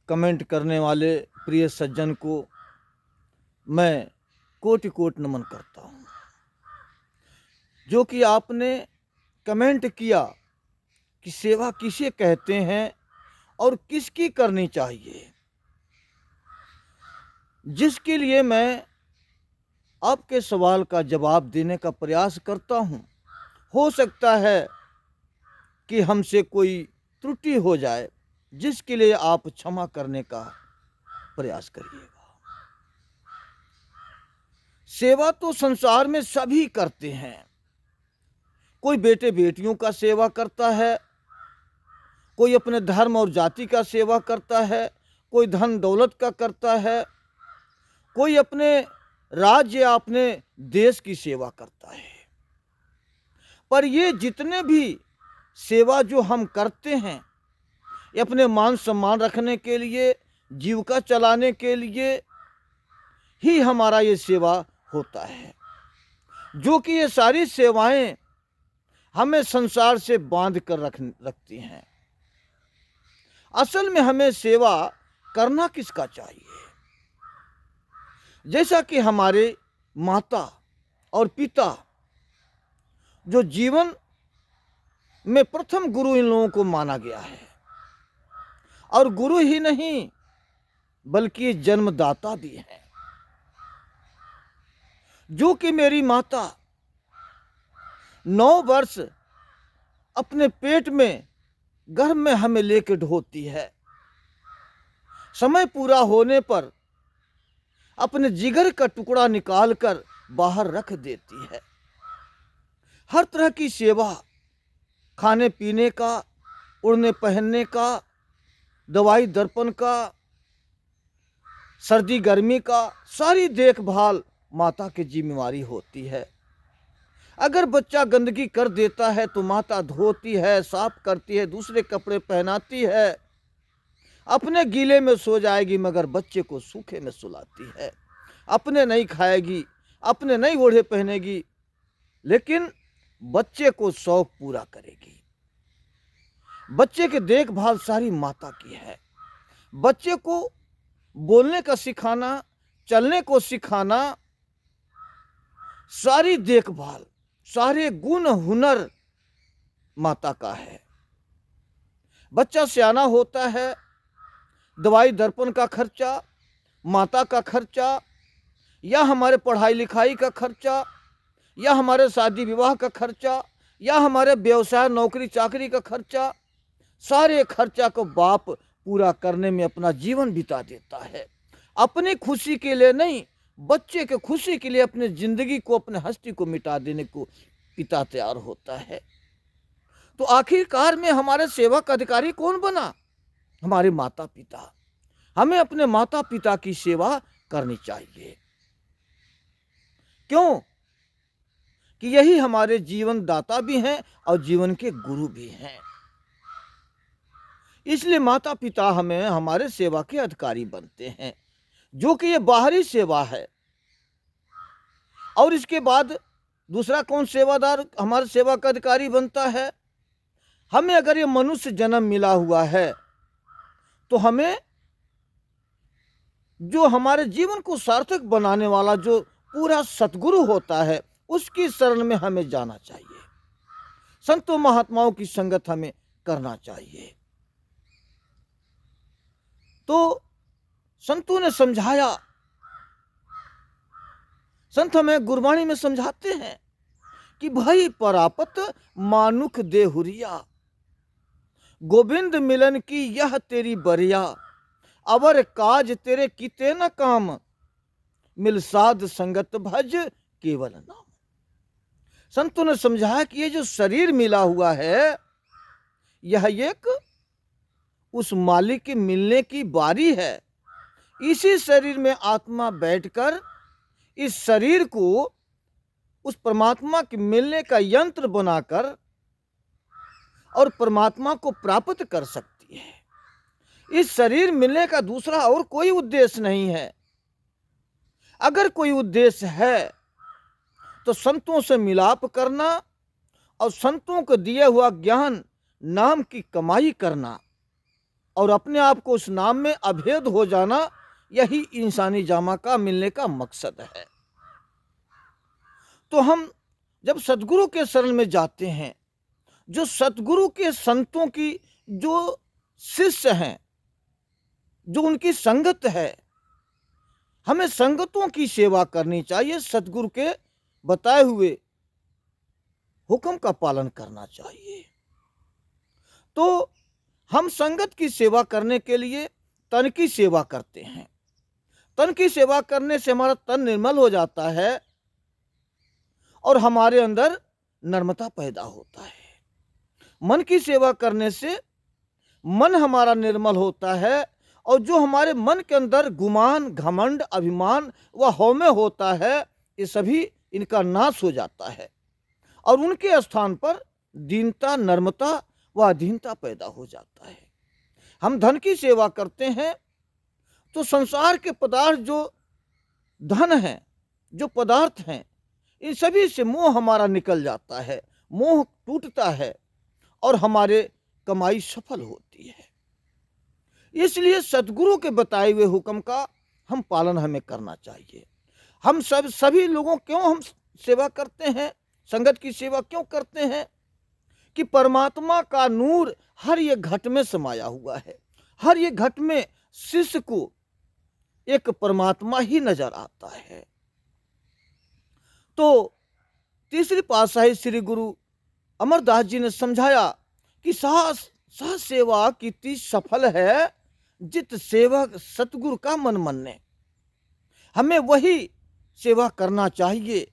Comment करने वाले प्रिय सज्जन को मैं कोटि कोटि नमन करता हूँ, जो कि आपने कमेंट किया कि सेवा किसे कहते हैं और किसकी करनी चाहिए, जिसके लिए मैं आपके सवाल का जवाब देने का प्रयास करता हूँ। हो सकता है कि हमसे कोई त्रुटि हो जाए, जिसके लिए आप क्षमा करने का प्रयास करिएगा। सेवा तो संसार में सभी करते हैं। कोई बेटे बेटियों का सेवा करता है, कोई अपने धर्म और जाति का सेवा करता है, कोई धन दौलत का करता है, कोई अपने राज्य या अपने देश की सेवा करता है। पर ये जितने भी सेवा जो हम करते हैं, ये अपने मान सम्मान रखने के लिए, जीविका चलाने के लिए ही हमारा ये सेवा होता है, जो कि ये सारी सेवाएं हमें संसार से बांध कर रखती हैं। असल में हमें सेवा करना किसका चाहिए? जैसा कि हमारे माता और पिता, जो जीवन में प्रथम गुरु इन लोगों को माना गया है, और गुरु ही नहीं बल्कि जन्मदाता भी हैं। जो कि मेरी माता 9 वर्ष अपने पेट में गर्भ में हमें लेकर ढोती है, समय पूरा होने पर अपने जिगर का टुकड़ा निकालकर बाहर रख देती है। हर तरह की सेवा, खाने पीने का, उड़ने पहनने का, दवाई दर्पण का, सर्दी गर्मी का, सारी देखभाल माता की जिम्मेवारी होती है। अगर बच्चा गंदगी कर देता है तो माता धोती है, साफ करती है, दूसरे कपड़े पहनाती है। अपने गीले में सो जाएगी मगर बच्चे को सूखे में सुलाती है। अपने नहीं खाएगी, अपने नहीं ओढ़े पहनेगी, लेकिन बच्चे को शौक पूरा करेगी। बच्चे की देखभाल सारी माता की है। बच्चे को बोलने का सिखाना, चलने को सिखाना, सारी देखभाल, सारे गुण हुनर माता का है। बच्चा सियाना होता है, दवाई दर्पण का खर्चा, माता का खर्चा, या हमारे पढ़ाई लिखाई का खर्चा, या हमारे शादी विवाह का खर्चा, या हमारे व्यवसाय नौकरी चाकरी का खर्चा, सारे खर्चा को बाप पूरा करने में अपना जीवन बिता देता है। अपनी खुशी के लिए नहीं, बच्चे के खुशी के लिए अपनी जिंदगी को, अपने हस्ती को मिटा देने को पिता तैयार होता है। तो आखिरकार में हमारे सेवा का अधिकारी कौन बना? हमारे माता पिता। हमें अपने माता पिता की सेवा करनी चाहिए। क्यों? कि यही हमारे जीवन दाता भी हैं और जीवन के गुरु भी हैं। इसलिए माता पिता हमें हमारे सेवा के अधिकारी बनते हैं, जो कि ये बाहरी सेवा है। और इसके बाद दूसरा कौन सेवादार हमारे सेवा का अधिकारी बनता है? हमें अगर ये मनुष्य जन्म मिला हुआ है तो हमें जो हमारे जीवन को सार्थक बनाने वाला जो पूरा सतगुरु होता है, उसकी शरण में हमें जाना चाहिए। संतों महात्माओं की संगत हमें करना चाहिए। तो संतों ने समझाया, संत हमें गुरबाणी में समझाते हैं कि भाई परापत मानुख देहुरिया, गोविंद मिलन की यह तेरी बरिया, अवर काज तेरे किते न काम, मिल साध संगत भज केवल नाम। संतों ने समझाया कि ये जो शरीर मिला हुआ है, यह एक उस मालिक के मिलने की बारी है। इसी शरीर में आत्मा बैठकर इस शरीर को उस परमात्मा के मिलने का यंत्र बनाकर और परमात्मा को प्राप्त कर सकती है। इस शरीर मिलने का दूसरा और कोई उद्देश्य नहीं है। अगर कोई उद्देश्य है तो संतों से मिलाप करना और संतों को दिया हुआ ज्ञान नाम की कमाई करना, और अपने आप को उस नाम में अभेद हो जाना, यही इंसानी जामा का मिलने का मकसद है। तो हम जब सतगुरु के शरण में जाते हैं, जो सतगुरु के संतों की जो शिष्य हैं, जो उनकी संगत है, हमें संगतों की सेवा करनी चाहिए, सतगुरु के बताए हुए हुक्म का पालन करना चाहिए। तो हम संगत की सेवा करने के लिए तन की सेवा करते हैं। तन की सेवा करने से हमारा तन निर्मल हो जाता है और हमारे अंदर नम्रता पैदा होता है। मन की सेवा करने से मन हमारा निर्मल होता है और जो हमारे मन के अंदर गुमान, घमंड, अभिमान व हौमे होता है, ये सभी इनका नाश हो जाता है और उनके स्थान पर दीनता, नम्रता व अधीनता पैदा हो जाता है। हम धन की सेवा करते हैं तो संसार के पदार्थ, जो धन है, जो पदार्थ हैं, इन सभी से मोह हमारा निकल जाता है, मोह टूटता है और हमारे कमाई सफल होती है। इसलिए सतगुरु के बताए हुए हुक्म का हम पालन हमें करना चाहिए। हम सभी लोगों क्यों हम सेवा करते हैं, संगत की सेवा क्यों करते हैं? कि परमात्मा का नूर हर एक घट में समाया हुआ है। हर एक घट में शिष्य को एक परमात्मा ही नजर आता है। तो तीसरी पातशाही श्री गुरु अमरदास जी ने समझाया कि सह सेवा कीती सफल है, जित सेवक सतगुरु का मन मन्ने। हमें वही सेवा करना चाहिए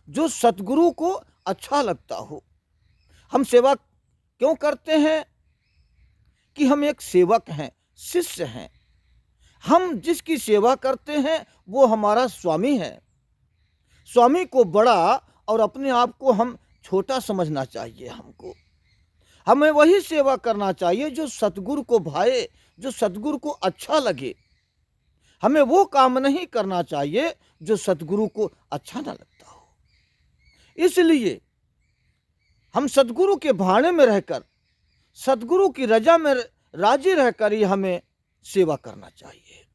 जो सतगुरु को अच्छा लगता हो। हम सेवा क्यों करते हैं? कि हम एक सेवक हैं, शिष्य हैं। हम जिसकी सेवा करते हैं वो हमारा स्वामी है। स्वामी को बड़ा और अपने आप को हम छोटा समझना चाहिए। हमें वही सेवा करना चाहिए जो सतगुरु को भाए, जो सतगुरु को अच्छा लगे। हमें वो काम नहीं करना चाहिए जो सतगुरु को अच्छा न लगता हो। इसलिए हम सतगुरु के भाने में रहकर, सतगुरु की रजा में राजी रहकर ही हमें सेवा करना चाहिए।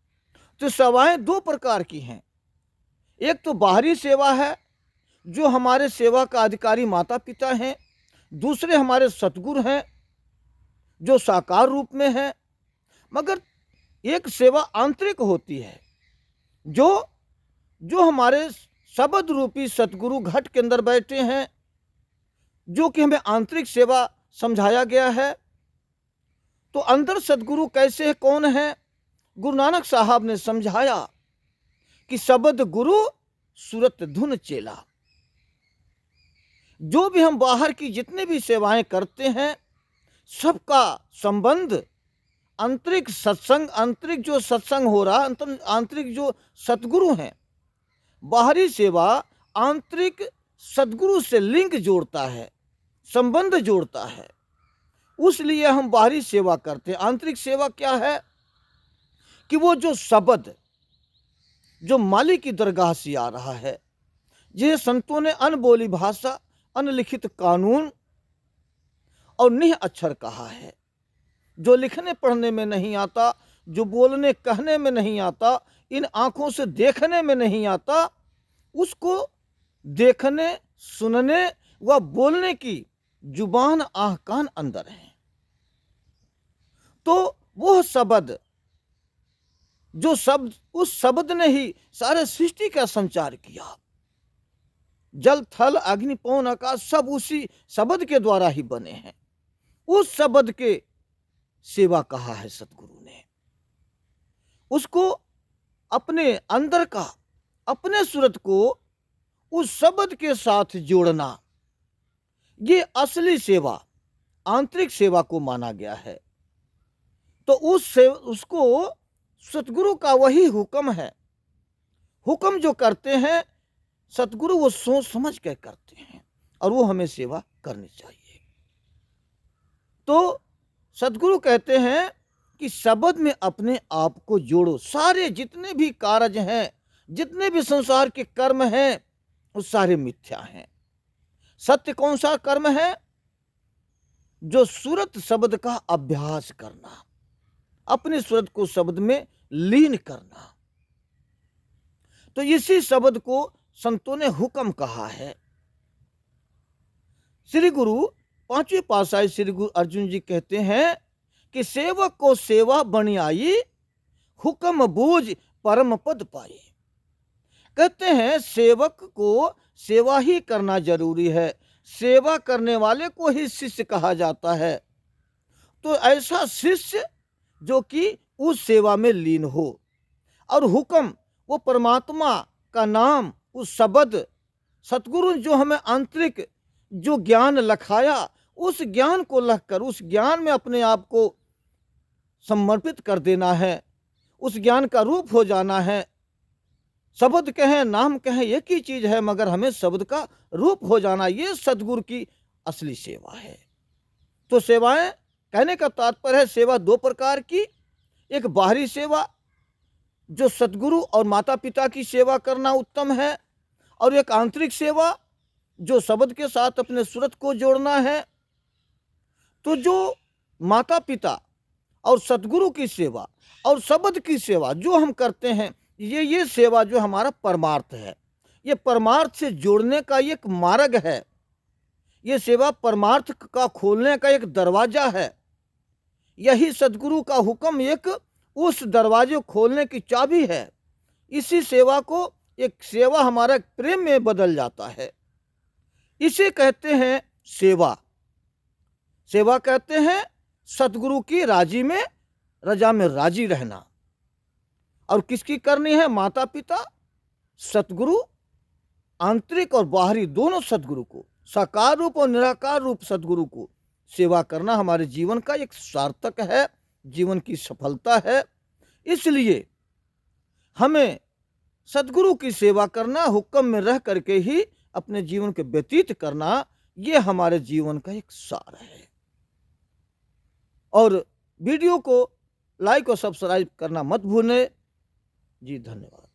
तो सेवाएं दो प्रकार की हैं। एक तो बाहरी सेवा है, जो हमारे सेवा का अधिकारी माता पिता हैं। दूसरे हमारे सतगुरु हैं, जो साकार रूप में हैं। मगर एक सेवा आंतरिक होती है, जो हमारे शब्द रूपी सतगुरु घट के अंदर बैठे हैं, जो कि हमें आंतरिक सेवा समझाया गया है। तो अंदर सतगुरु कैसे है, कौन है? गुरु नानक साहब ने समझाया कि शब्द गुरु सूरत धुन चेला। जो भी हम बाहर की जितने भी सेवाएं करते हैं, सबका संबंध आंतरिक सत्संग, आंतरिक जो सत्संग हो रहा, आंतरिक जो सतगुरु हैं। बाहरी सेवा आंतरिक सतगुरु से लिंक जोड़ता है, संबंध जोड़ता है। उसलिए हम बाहरी सेवा करते हैं। आंतरिक सेवा क्या है? कि वो जो शब्द जो मालिक की दरगाह से आ रहा है, जिसे संतों ने अनबोली भाषा, अनलिखित कानून और निह अक्षर कहा है, जो लिखने पढ़ने में नहीं आता, जो बोलने कहने में नहीं आता, इन आंखों से देखने में नहीं आता, उसको देखने, सुनने व बोलने की जुबान, आह, कान अंदर है। तो वह शब्द, जो शब्द, उस शब्द ने ही सारे सृष्टि का संचार किया। जल, थल, अग्नि, पवन, आकाश सब उसी शब्द के द्वारा ही बने हैं। उस शब्द के सेवा कहा है सतगुरु ने। उसको अपने अंदर का, अपने सूरत को उस शब्द के साथ जोड़ना, ये असली सेवा, आंतरिक सेवा को माना गया है। तो उसको सतगुरु का वही हुक्म है। हुक्म जो करते हैं सतगुरु, वो सोच समझ कर करते हैं और वो हमें सेवा करनी चाहिए। तो सतगुरु कहते हैं कि शब्द में अपने आप को जोड़ो। सारे जितने भी कारज हैं, जितने भी संसार के कर्म हैं, वो सारे मिथ्या हैं। सत्य कौन सा कर्म है? जो सूरत शब्द का अभ्यास करना, अपनी सूरत को शब्द में लीन करना। तो इसी शब्द को संतों ने हुक्म कहा है। श्री गुरु पांचवें पातशाही श्री गुरु अर्जुन जी कहते हैं कि सेवक को सेवा बनी आई, हुक्म बूझ परम पद पाई। कहते हैं सेवक को सेवा ही करना जरूरी है, सेवा करने वाले को ही शिष्य कहा जाता है। तो ऐसा शिष्य जो कि उस सेवा में लीन हो, और हुक्म वो परमात्मा का नाम, उस शब्द सतगुरु जो हमें आंतरिक जो ज्ञान लखाया, उस ज्ञान को लखकर उस ज्ञान में अपने आप को समर्पित कर देना है, उस ज्ञान का रूप हो जाना है। शब्द कहें नाम कहें एक ही चीज है, मगर हमें शब्द का रूप हो जाना, ये सतगुरु की असली सेवा है। तो सेवाएं कहने का तात्पर्य है सेवा दो प्रकार की, एक बाहरी सेवा जो सतगुरु और माता पिता की सेवा करना उत्तम है, और एक आंतरिक सेवा जो शब्द के साथ अपने सूरत को जोड़ना है। तो जो माता पिता और सतगुरु की सेवा और शब्द की सेवा जो हम करते हैं, ये सेवा जो हमारा परमार्थ है, ये परमार्थ से जोड़ने का एक मार्ग है, ये सेवा परमार्थ का खोलने का एक दरवाजा है। यही सतगुरु का हुक्म एक उस दरवाजे खोलने की चाबी है। इसी सेवा को एक सेवा हमारा प्रेम में बदल जाता है। इसे कहते हैं सेवा। सेवा कहते हैं सतगुरु की राजी में, रजा में राजी रहना। और किसकी करनी है? माता पिता, सतगुरु, आंतरिक और बाहरी दोनों सतगुरु को, साकार रूप और निराकार रूप सतगुरु को सेवा करना हमारे जीवन का एक सार्थक है, जीवन की सफलता है। इसलिए हमें सतगुरु की सेवा करना, हुक्म में रह करके ही अपने जीवन के व्यतीत करना, ये हमारे जीवन का एक सार है। और वीडियो को लाइक और सब्सक्राइब करना मत भूलें। जी धन्यवाद।